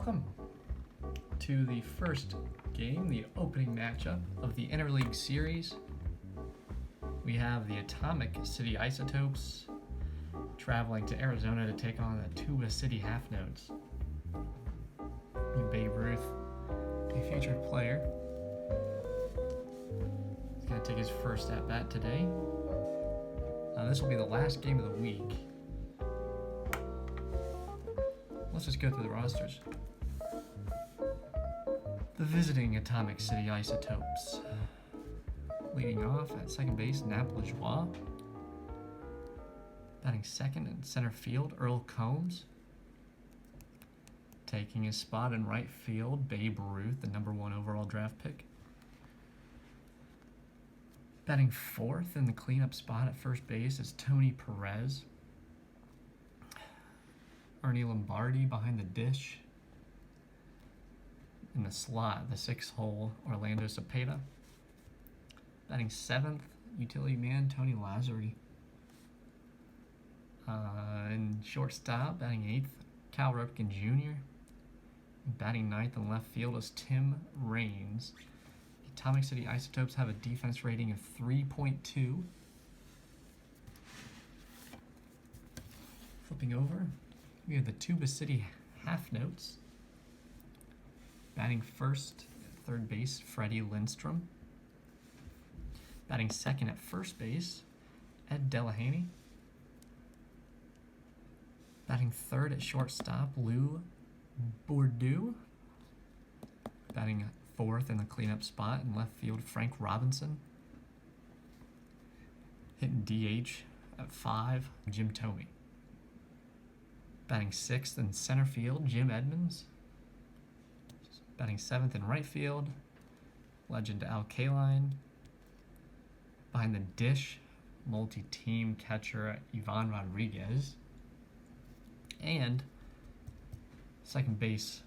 Welcome to the first game, the opening matchup of the Interleague Series. We have the Atomic City Isotopes traveling to Arizona to take on the Tuba City Half Notes. Babe Ruth, a featured player, is going to take his first at bat today. This will be the last game of the week. Let's just go through the rosters. The visiting Atomic City Isotopes. Leading off at second base, Nap-Lajoie. Batting second in center field, Earle Combs. Taking his spot in right field, Babe Ruth, the #1 overall draft pick. Batting fourth in the cleanup spot at first base is Tony Perez. Ernie Lombardi behind the dish. In the slot, the 6-hole, Orlando Cepeda. Batting seventh, utility man Tony Lazzari. In shortstop, batting eighth, Cal Ripken Jr. Batting ninth in left field is Tim Raines. The Atomic City Isotopes have a defense rating of 3.2. Flipping over, we have the Tuba City Half Notes. Batting first at third base, Freddie Lindstrom. Batting second at first base, Ed Delahaney. Batting third at shortstop, Lou Bourdieu. Batting fourth in the cleanup spot in left field, Frank Robinson. Hitting DH at 5, Jim Thome. Batting sixth in center field, Jim Edmonds. Batting seventh in right field, legend Al Kaline. Behind the dish, multi-team catcher Ivan Rodriguez. And second base,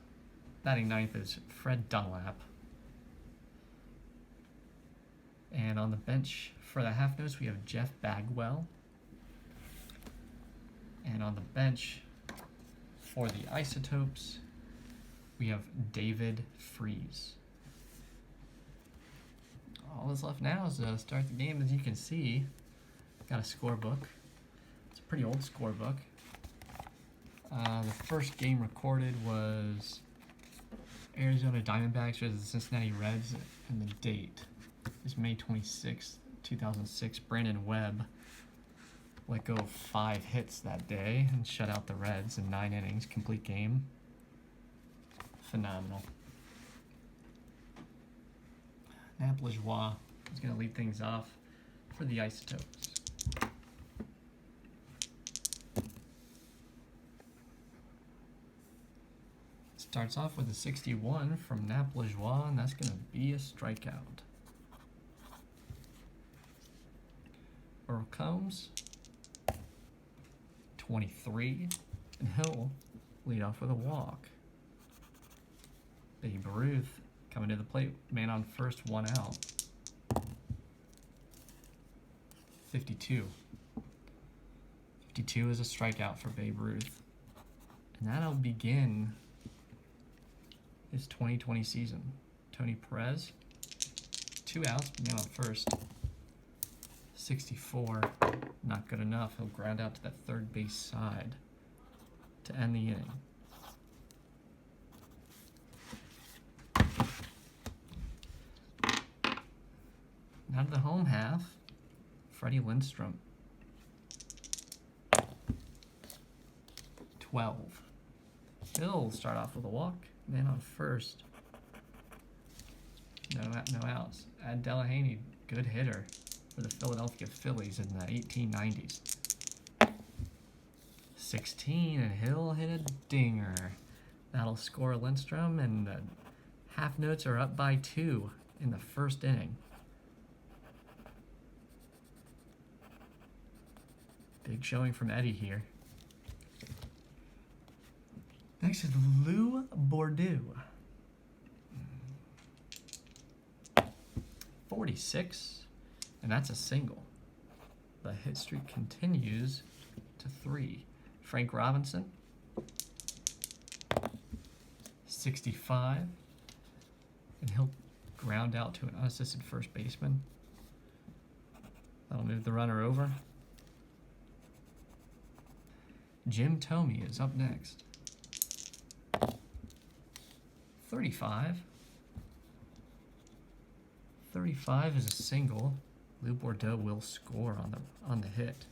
batting ninth is Fred Dunlap. And on the bench for the Half Notes, we have Jeff Bagwell. And on the bench for the Isotopes, we have David Freeze. All that's left now is to start the game. As you can see, got a scorebook. It's a pretty old scorebook. The first game recorded was Arizona Diamondbacks versus the Cincinnati Reds, and the date is May 26, 2006. Brandon Webb let go of 5 hits that day and shut out the Reds in 9 innings, complete game. Phenomenal. Nap-Lajoie is going to lead things off for the Isotopes. Starts off with a 61 from Nap-Lajoie, and that's going to be a strikeout. Earle Combs, 23, and he'll lead off with a walk. Babe Ruth coming to the plate, man on first, 1 out. 52. 52 is a strikeout for Babe Ruth. And that'll begin his 2020 season. Tony Perez, 2 outs, man on first. 64, not good enough. He'll ground out to that third base side to end the inning. Now to the home half, Freddie Lindstrom. 12. He'll start off with a walk, man on first. No outs. Ed Delahaney, good hitter for the Philadelphia Phillies in the 1890s. 16, and he'll hit a dinger. That'll score Lindstrom, and the Half Notes are up by 2 in the first inning. Big showing from Eddie here. Next is Lou Bourdieu. 46, and that's a single. The hit streak continues to 3. Frank Robinson, 65. And he'll ground out to an unassisted first baseman. That'll move the runner over. Jim Thome is up next. 35. 35 is a single. Lou Bordeaux will score on the hit.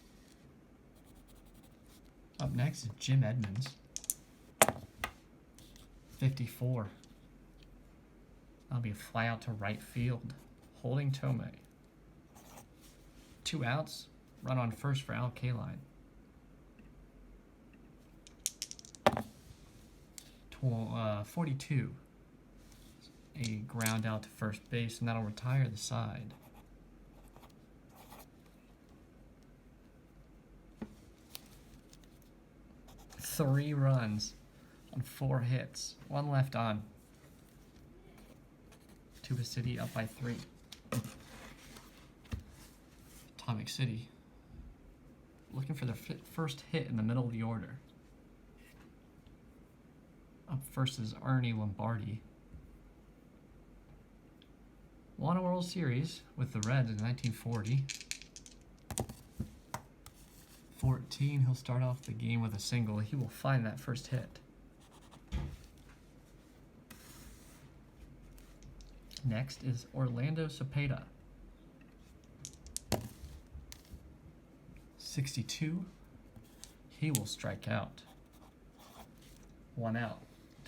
Up next is Jim Edmonds. 54. That'll be a fly out to right field, holding Thome. 2 outs, run on first for Al Kaline. 42. A ground out to first base, and that'll retire the side. Three runs on 4 hits, 1 left on. Tuba City up by 3. Atomic City looking for their first hit in the middle of the order. Up first is Ernie Lombardi. Won a World Series with the Reds in 1940. 14, he'll start off the game with a single. He will find that first hit. Next is Orlando Cepeda. 62, he will strike out. 1 out,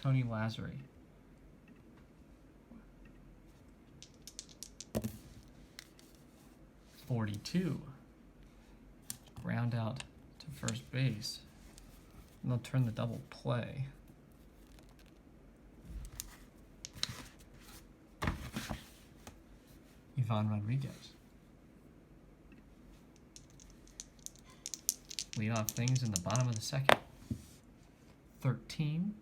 Tony Lazzari. 42, ground out to first base, and they'll turn the double play. Ivan Rodriguez. Lead off things in the bottom of the second. 13.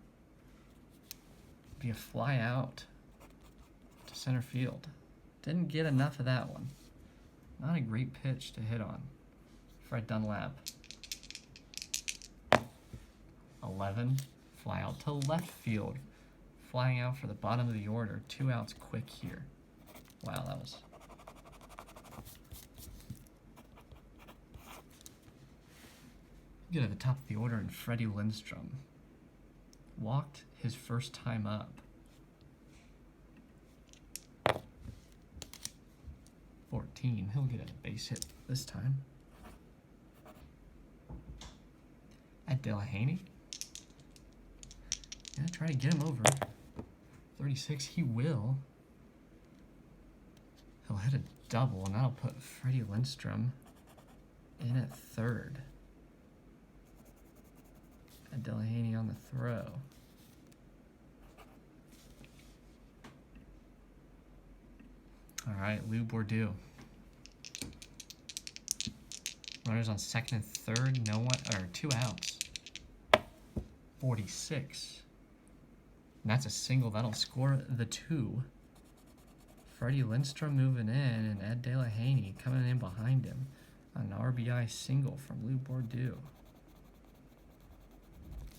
Be a fly out to center field. Didn't get enough of that one. Not a great pitch to hit on. Fred Dunlap. 11. Fly out to left field. Flying out for the bottom of the order. 2 outs quick here. Wow, that was... Get at the top of the order, and Freddie Lindstrom walked his first time up. 14, he'll get a base hit this time. At Delahaney. Yeah, try to get him over. 36, he will. He'll hit a double, and that'll put Freddie Lindstrom in at third. And Delahaney on the throw. All right, Lou Bordeaux. Runners on second and third, no one, or 2 outs. 46. And that's a single, that'll score the 2. Freddie Lindstrom moving in, and Ed Delahaney coming in behind him on an RBI single from Lou Bordeaux.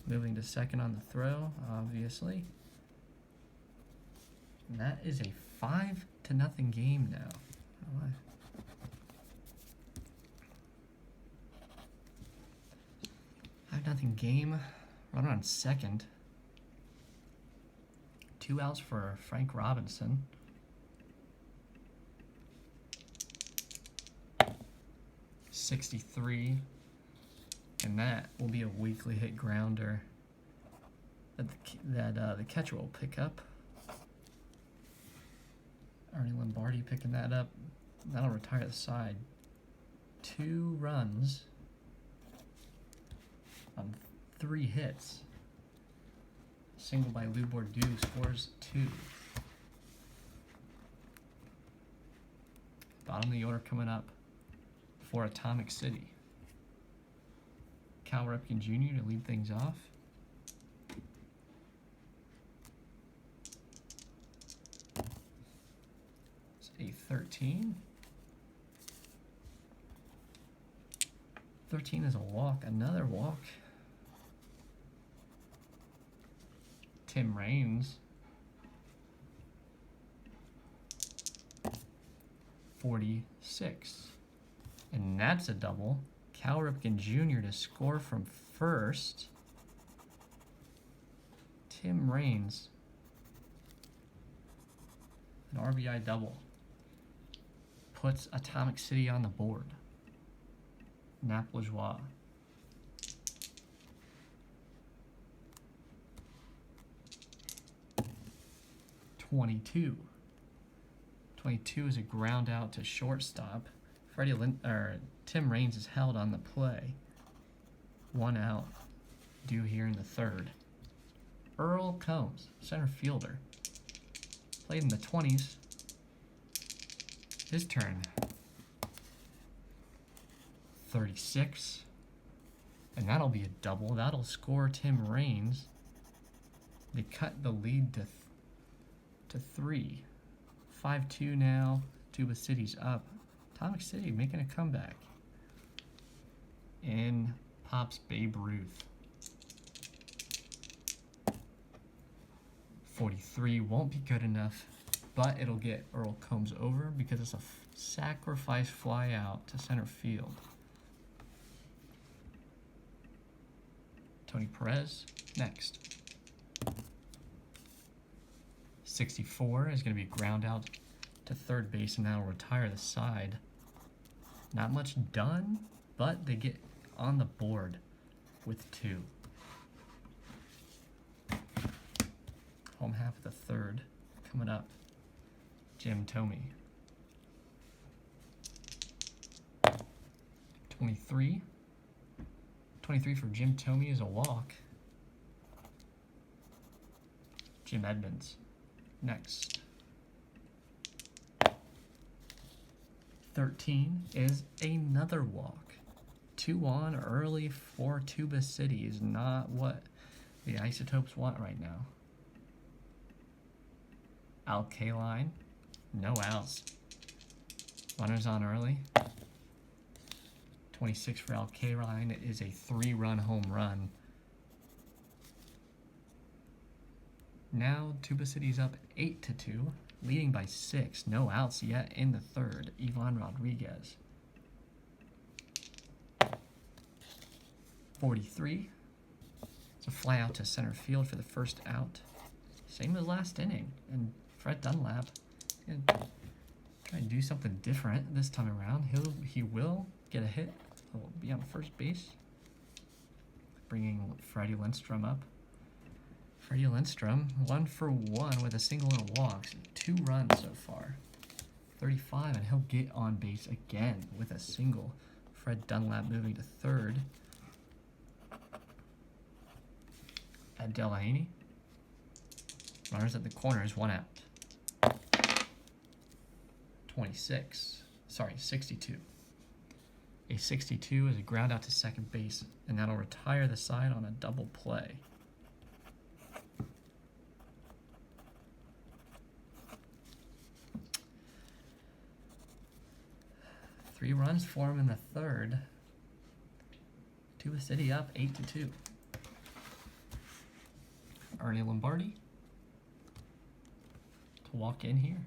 Moving to second on the throw, obviously. And that is a 5-0 game now. Oh, 5-0 game. Runner on second. 2 outs for Frank Robinson. .63. And that will be a weakly hit grounder that the catcher will pick up. Ernie Lombardi picking that up. That'll retire the side. 2 runs on 3 hits. Single by Lou Bordeaux scores 2. Bottom of the order coming up for Atomic City. Cal Ripken Jr. to lead things off. It's a 13. 13 is a walk, another walk. Tim Raines. 46. And that's a double. Cal Ripken Jr. to score from first. Tim Raines. An RBI double. Puts Atomic City on the board. Nap Lajoie. .22 is a ground out to shortstop. Tim Raines is held on the play. 1 out. Due here in the third. Earle Combs, center fielder. Played in the 20s. His turn. 36. And that'll be a double. That'll score Tim Raines. They cut the lead to 3. 5-2 now. Tuba City's up. Atomic City making a comeback. In pops Babe Ruth. 43 won't be good enough, but it'll get Earle Combs over because it's a sacrifice fly out to center field. Tony Perez next. 64 is going to be ground out to third base, and that'll retire the side. Not much done, but they get on the board with 2. Home half of the third coming up. Jim Thome. 23. 23 for Jim Thome is a walk. Jim Edmonds next. 13 is another walk. 2 on early for Tuba City is not what the Isotopes want right now. Alkaline, no outs. Runners on early. 26 for Alkaline is a 3-run home run. Now Tuba City's up 8-2, leading by 6. No outs yet in the third. Ivan Rodriguez. 43. It's a fly out to center field for the first out. Same as last inning. And Fred Dunlap gonna try and do something different this time around. He will get a hit. He'll be on first base. Bringing Freddie Lindstrom up. Freddie Lindstrom, 1 for 1 with a single and a walk. 2 runs so far. 35, and he'll get on base again with a single. Fred Dunlap moving to third. At Delahaney. Runners at the corners, 1 out. 62. A 62 is a ground out to second base, and that'll retire the side on a double play. Three runs for him in the third. Tuba City up 8-2. Ernie Lombardi to walk in here.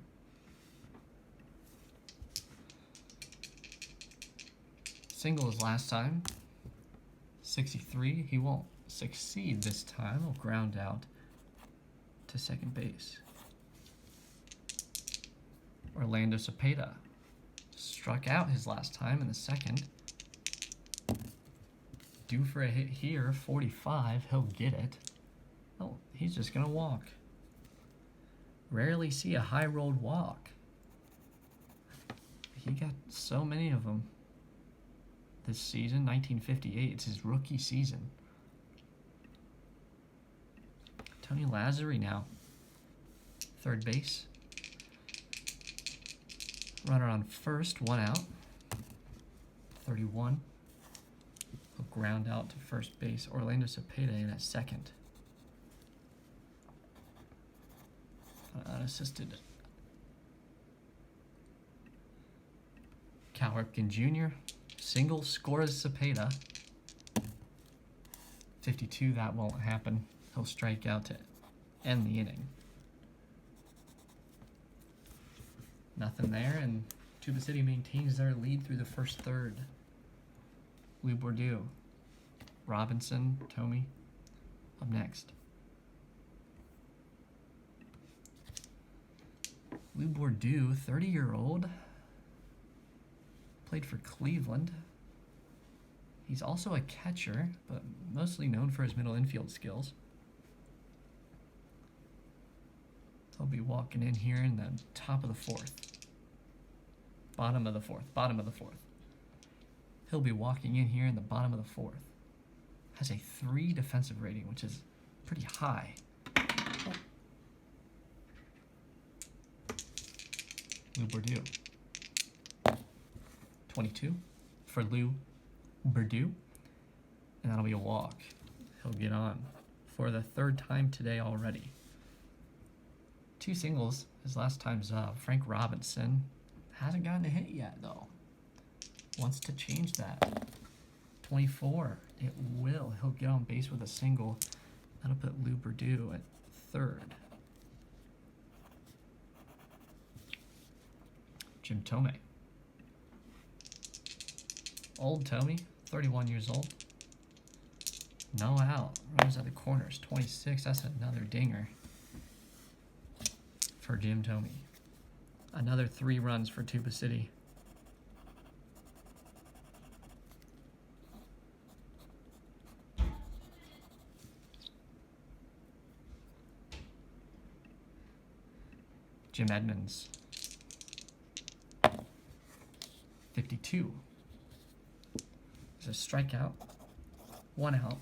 Single as last time. 63. He won't succeed this time. He'll ground out to second base. Orlando Cepeda struck out his last time in the second. Due for a hit here, 45. He'll get it. Oh, he's just going to walk. Rarely see a high-rolled walk. He got so many of them this season, 1958. It's his rookie season. Tony Lazzari now. Third base. Runner on first, 1 out. 31. He'll ground out to first base. Orlando Cepeda in at second. Unassisted. Cal Ripken Jr. Single scores Cepeda. 52, that won't happen. He'll strike out to end the inning. Nothing there, and Tuba City maintains their lead through the first third. Lou Bourdieu, Robinson, Tomey up next. Lou Bourdieu, 30-year-old, played for Cleveland. He's also a catcher, but mostly known for his middle infield skills. He'll be walking in here in the top of the fourth. Bottom of the fourth. He'll be walking in here in the bottom of the fourth. Has a 3 defensive rating, which is pretty high. Lou Bourdieu. 22 for Lou Bourdieu. And that'll be a walk. He'll get on for the 3rd time today already. 2 singles. His last time's up. Frank Robinson hasn't gotten a hit yet, though. Wants to change that. 24. It will. He'll get on base with a single. That'll put Lou Bourdieu at 3rd. Jim Tomey. Old Tomey, 31 years old. No out. Runs at the corners. 26. That's another dinger for Jim Tomey. Another 3 runs for Tuba City. Jim Edmonds. 52. There's a strikeout. 1 out.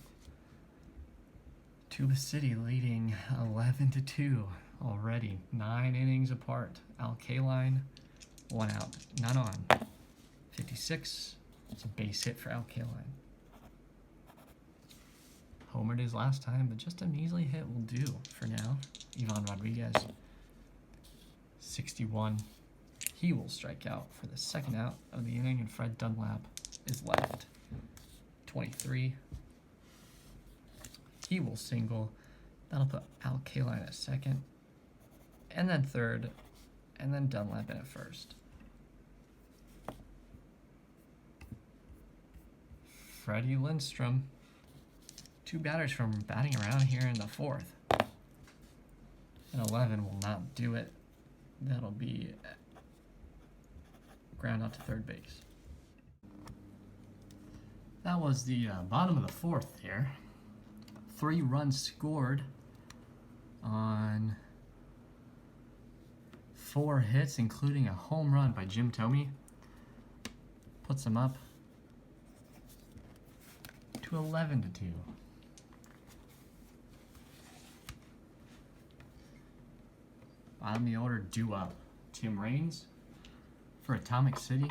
Tuba City leading 11-2 already. 9 innings apart. Al Kaline, 1 out. None on. 56. It's a base hit for Al Kaline. Homered his last time, but just a measly hit will do for now. Ivan Rodriguez. 61. He will strike out for the 2nd out of the inning, and Fred Dunlap is left. 23. He will single. That'll put Al Kaline at 2nd, and then 3rd, and then Dunlap in at 1st. Freddie Lindstrom. 2 batters from batting around here in the 4th. And 11 will not do it. That'll be ground out to 3rd base. That was the bottom of the 4th here. 3 runs scored on 4 hits, including a home run by Jim Tomey. Puts him up to 11-2. Bottom of the order, due up. Tim Raines for Atomic City.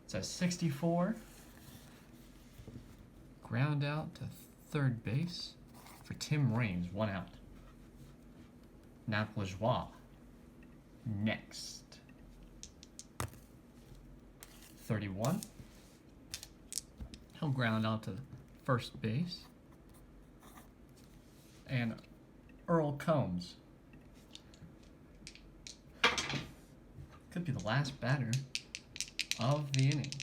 It's a 64. Ground out to 3rd base for Tim Raines, 1 out. Nap Lajoie next. 31. He'll ground out to 1st base. And Earle Combs. Could be the last batter of the inning.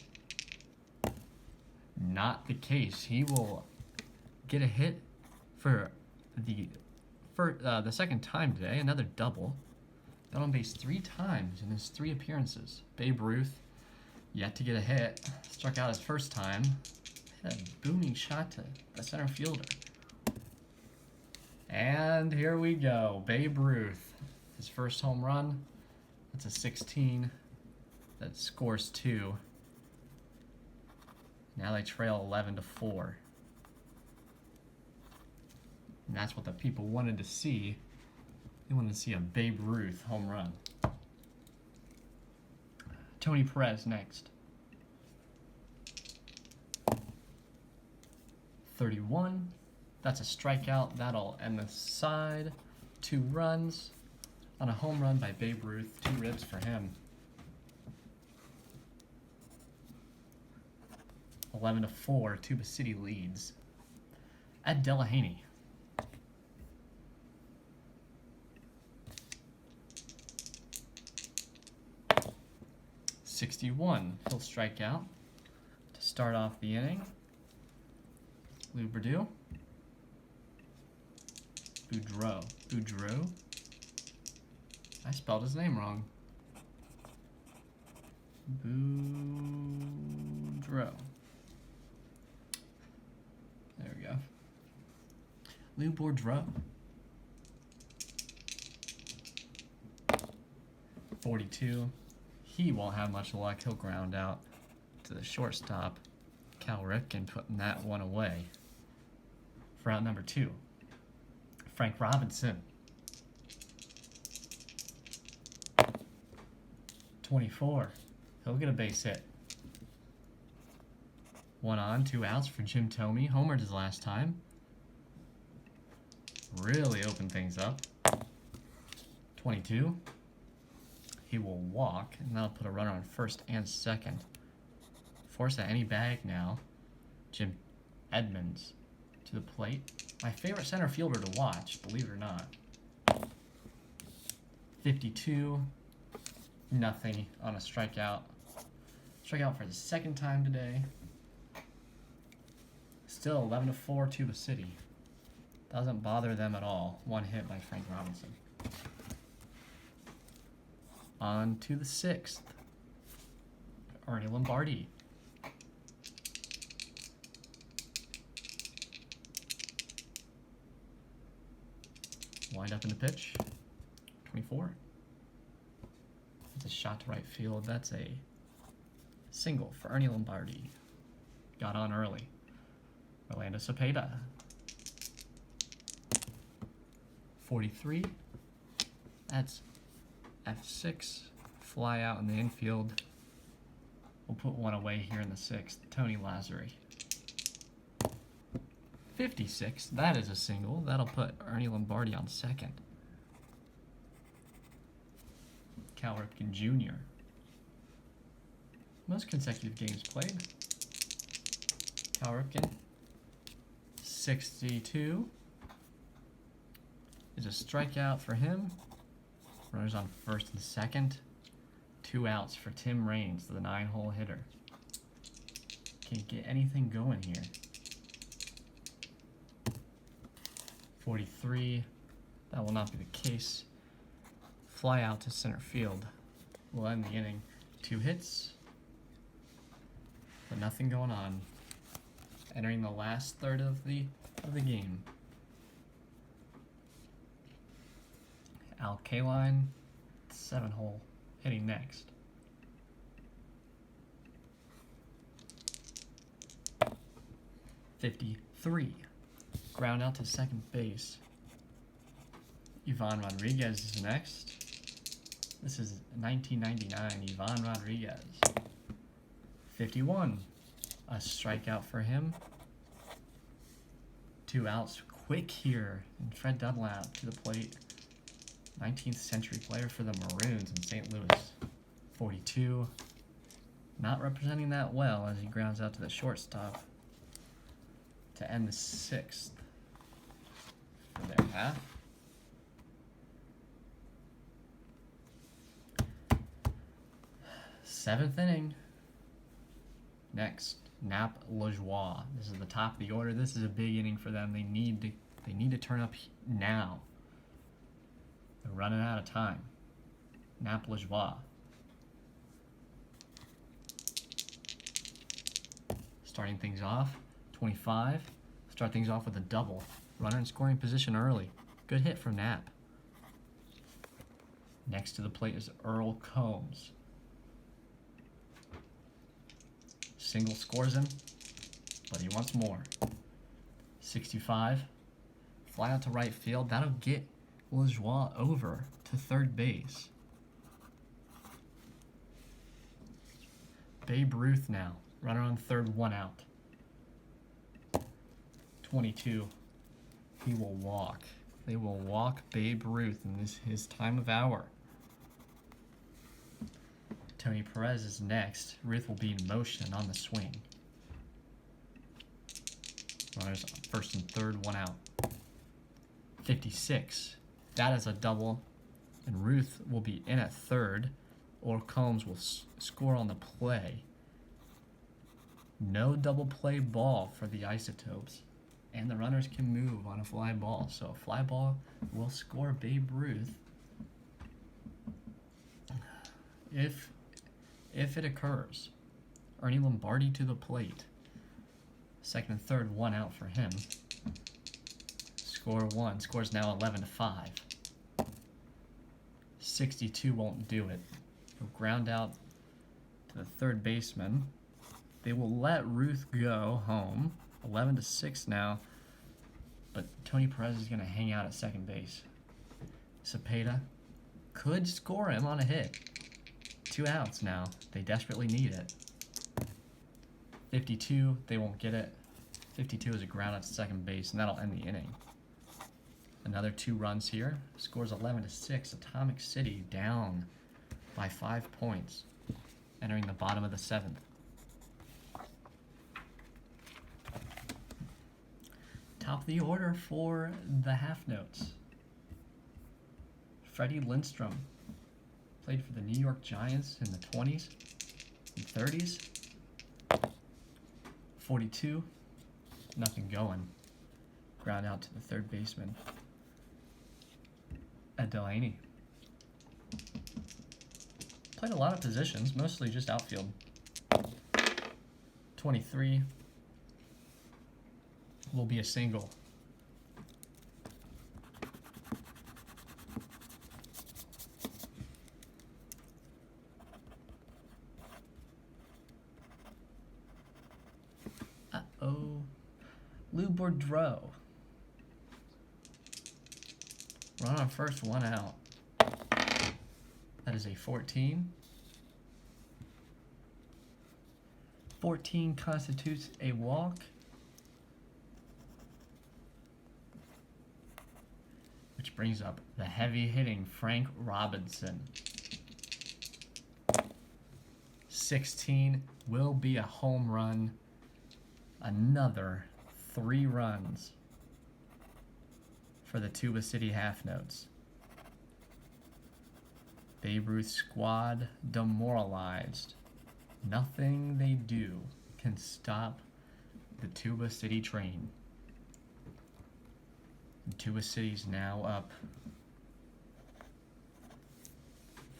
Not the case. He will get a hit for the 2nd time today. Another double. Got on base 3 times in his 3 appearances. Babe Ruth, yet to get a hit. Struck out his 1st time. Hit a booming shot to the center fielder. And here we go. Babe Ruth. His 1st home run. That's a 16. That scores 2. Now they trail 11-4. And that's what the people wanted to see. They wanted to see a Babe Ruth home run. Tony Perez next. 31. That's a strikeout. That'll end the side. 2 runs on a home run by Babe Ruth. 2 ribs for him. 11-4, Tuba City leads. At Delahaney. '61, he'll strike out to start off the inning. Lou Boudreau. Boudreau. I spelled his name wrong. Boudreau. There we go. Lou Boudreau. 42. He won't have much luck. He'll ground out to the shortstop. Cal Ripken putting that one away. For out number 2, Frank Robinson. 24. He'll get a base hit. 1 on, 2 outs for Jim Thome. Homered his last time. Really open things up. 22. He will walk, and that'll put a runner on first and second. Force at any bag now. Jim Edmonds to the plate. My favorite center fielder to watch, believe it or not. 52. Nothing on a strikeout. Strikeout for the second time today. Still 11-4 Tuba City. Doesn't bother them at all. 1 hit by Frank Robinson. On to the 6th. Earle Lombardi. Wind up in the pitch. 24. It's a shot to right field. That's a single for Earle Lombardi. Got on early. Orlando Cepeda. 43. That's F6. Fly out in the infield. We'll put one away here in the 6th. Tony Lazzari. 56. That is a single. That'll put Earle Lombardi on second. Cal Ripken Jr. Most consecutive games played. Cal Ripken. 62. Is a strikeout for him. Runners on first and second. 2 outs for Tim Raines, the 9-hole hitter. Can't get anything going here. 43. That will not be the case. Fly out to center field. We'll end the inning. 2 hits, but nothing going on. Entering the last third of the game. Al Kaline, 7-hole, hitting next. '53. Ground out to second base. Ivan Rodriguez is next. This is 1999 Ivan Rodriguez. 51. A strikeout for him. 2 outs quick here. And Fred Dunlap to the plate. 19th century player for the Maroons in St. Louis. 42. Not representing that well as he grounds out to the shortstop to end the 6th for their half. Seventh inning. Next, Nap Lajoie. This is the top of the order. This is a big inning for them. They need to turn up now. They're running out of time. Nap Lajoie. Starting things off, 25. Start things off with a double. Runner in scoring position early. Good hit from Nap. Next to the plate is Earle Combs. Single scores him, but he wants more. 65. Fly out to right field. That'll get Lajoie over to third base. Babe Ruth now. Runner on third, 1 out. 22. He will walk. They will walk Babe Ruth in his time of hour. Tony Perez is next. Ruth will be in motion on the swing. Runners first and third, 1 out. 56. That is a double, and Ruth will be in at third, or Combs will score on the play. No double play ball for the Isotopes, and the runners can move on a fly ball. So a fly ball will score Babe Ruth if it occurs. Ernie Lombardi to the plate. Second and third, 1 out for him. Score 1. Score's now 11-5. 62 won't do it. He'll ground out to the third baseman. They will let Ruth go home. 11-6 now. But Tony Perez is going to hang out at second base. Cepeda could score him on a hit. 2 outs now. They desperately need it. 52, they won't get it. 52 is a ground out to second base, and that'll end the inning. Another 2 runs here. Scores 11-6. Atomic City down by 5 points, entering the bottom of the 7th. Top of the order for the half notes. Freddie Lindstrom played for the New York Giants in the 20s and 30s. 42, nothing going. Ground out to the third baseman. Ed Delaney. Played a lot of positions, mostly just outfield. 23 will be a single. Lou Boudreau. Run on first, 1 out. That is a 14. 14 constitutes a walk. Which brings up the heavy-hitting Frank Robinson. 16 will be a home run. Another 3 runs for the Tuba City half notes. Babe Ruth squad demoralized. Nothing they do can stop the Tuba City train. And Tuba City's now up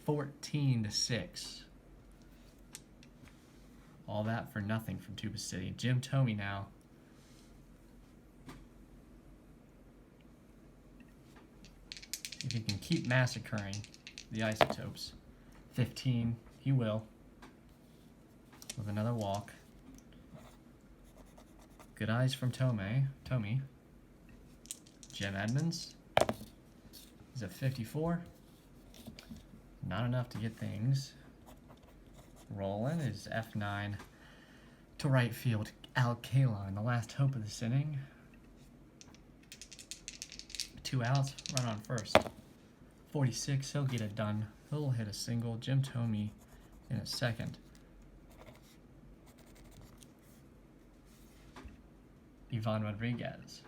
14-6. All that for nothing from Tuba City. Jim Thome now. If he can keep massacring the Isotopes. 15, he will. With another walk. Good eyes from Thome. Jim Edmonds is at 54. Not enough to get things rolling. Is F9 to right field. Al Kaline, the last hope of this inning. 2 outs, run on first. 46, he'll get it done. He'll hit a single. Jim Thome in a second. Ivan Rodriguez.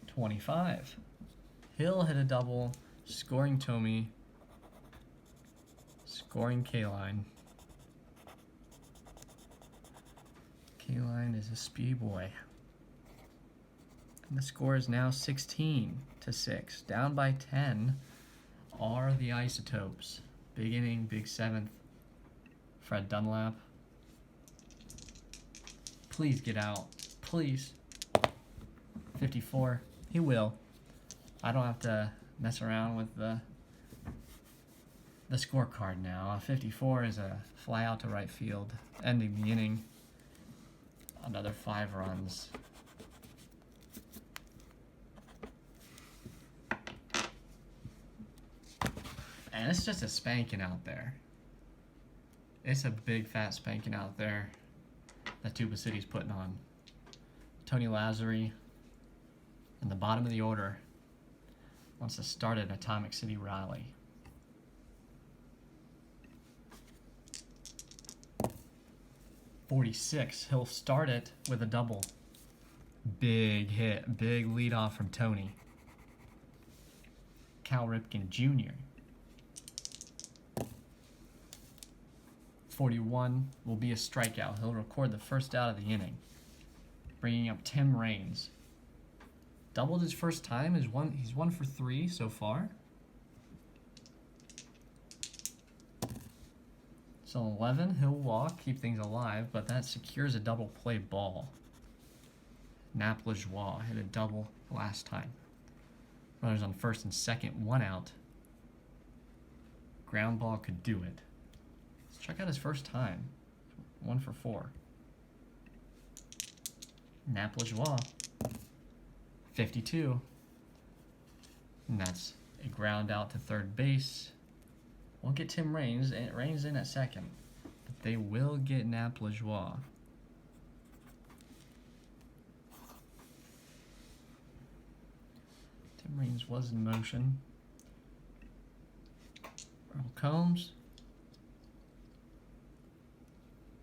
25. He'll hit a double, scoring Thome, scoring Kaline. Kaline is a speedy boy. And the score is now 16-6. Down by 10 are the Isotopes. Big inning, big 7th. Fred Dunlap. Please get out. Please. 54. He will. I don't have to mess around with the scorecard now. 54 is a fly out to right field, ending the inning. Another 5 runs. And it's just a spanking out there. It's a big fat spanking out there that Tuba City's putting on. Tony Lazzari in the bottom of the order wants to start an Atomic City rally. 46. He'll start it with a double. Big hit. Big lead off from Tony. Cal Ripken Jr. 41 will be a strikeout. He'll record the first out of the inning, bringing up Tim Raines. Doubled his first time. He's 1 for 3 so far. So 11, he'll walk, keep things alive, but that secures a double play ball. Nap Lajoie hit a double last time. Runners on first and second, 1 out. Ground ball could do it. Let's check out his first time. 1 for 4. Nap Lajoie, 52. And that's a ground out to third base. Won't get Tim Raines. Raines in at second. But they will get Nap Lajoie. Tim Raines was in motion. Earle Combs.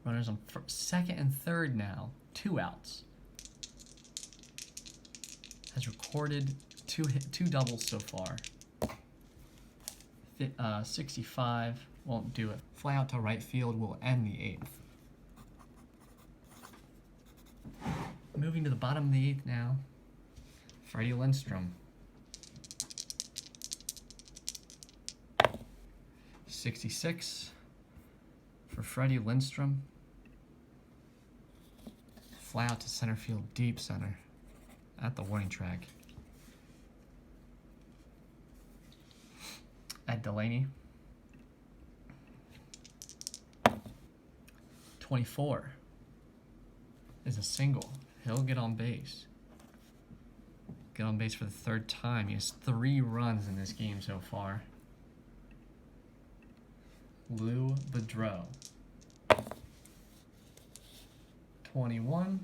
Runners on second and third now. 2 outs. Has recorded two doubles so far. 65 won't do it. Fly out to right field will end the 8th. Moving to the bottom of the 8th now. Freddie Lindstrom. 66 for Freddie Lindstrom. Fly out to center field, deep center at the warning track. Ed Delaney. 24 is a single. He'll get on base. Get on base for the 3rd time. He has 3 runs in this game so far. Lou Boudreau. 21.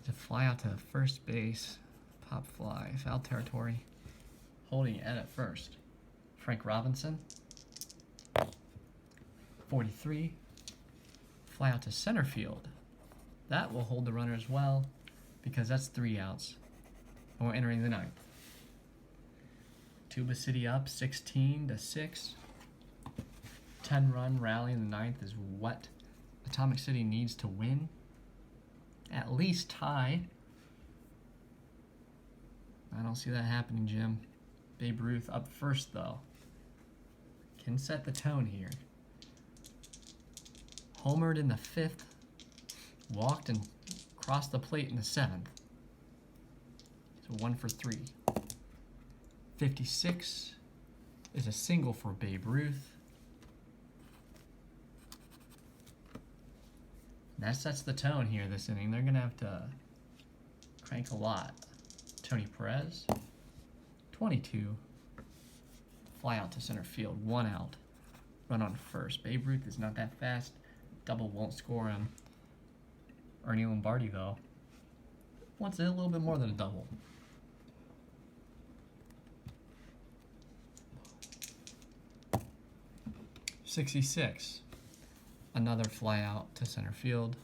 To fly out to first base. Pop fly. Foul territory. Holding Ed at first. Frank Robinson. 43. Fly out to center field. That will hold the runner as well because that's 3 outs. And we're entering the 9th. Tuba City up 16-6. 10-run rally in the 9th is what Atomic City needs to win. At least tie. I don't see that happening, Jim. Babe Ruth up first, though. Can set the tone here. Homered in the 5th. Walked and crossed the plate in the 7th. So 1 for 3. 56 is a single for Babe Ruth. That sets the tone here this inning. They're going to have to crank a lot. Tony Perez, 22. Fly out to center field, 1 out. Run on first. Babe Ruth is not that fast. Double won't score him. Ernie Lombardi, though, wants it a little bit more than a double. '66. Another fly out to center field.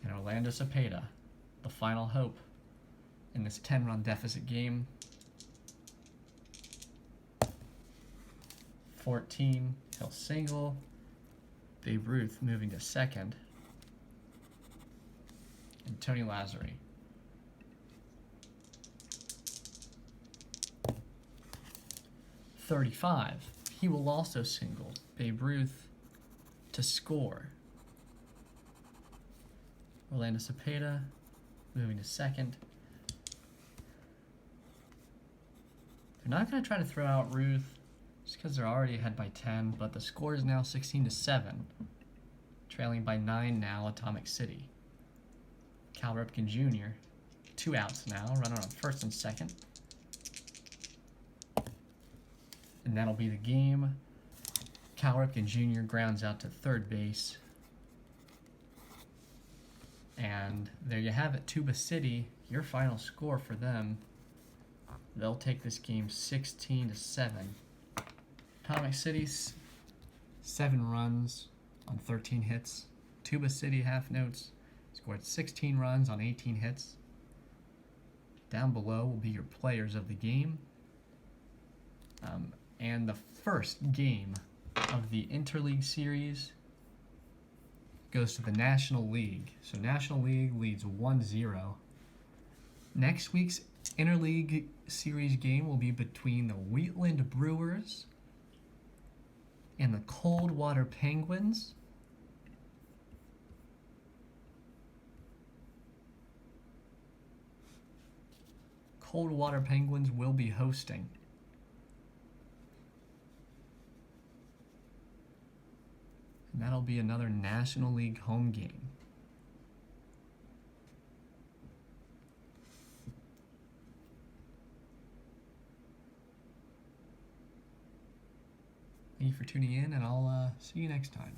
And Orlando Cepeda, the final hope in this 10-run deficit game. 14, he'll single. Babe Ruth moving to second. And Tony Lazzari. .35. He will also single. Babe Ruth to score. Orlando Cepeda moving to second. They're not going to try to throw out Ruth just because they're already ahead by 10, but the score is now 16-7. Trailing by 9 now, Atomic City. Cal Ripken Jr., 2 outs now, runner on first and second. And that'll be the game. Cal Ripken Jr. grounds out to third base. And there you have it, Tuba City, your final score for them. They'll take this game 16-7. Atomic City's 7 runs on 13 hits. Tuba City half notes scored 16 runs on 18 hits. Down below will be your players of the game. And the first game of the Interleague Series goes to the National League. So National League leads 1-0. Next week's Interleague Series game will be between the Wheatland Brewers and the Coldwater Penguins. Coldwater Penguins will be hosting. And that'll be another National League home game. Thank you for tuning in, and I'll see you next time.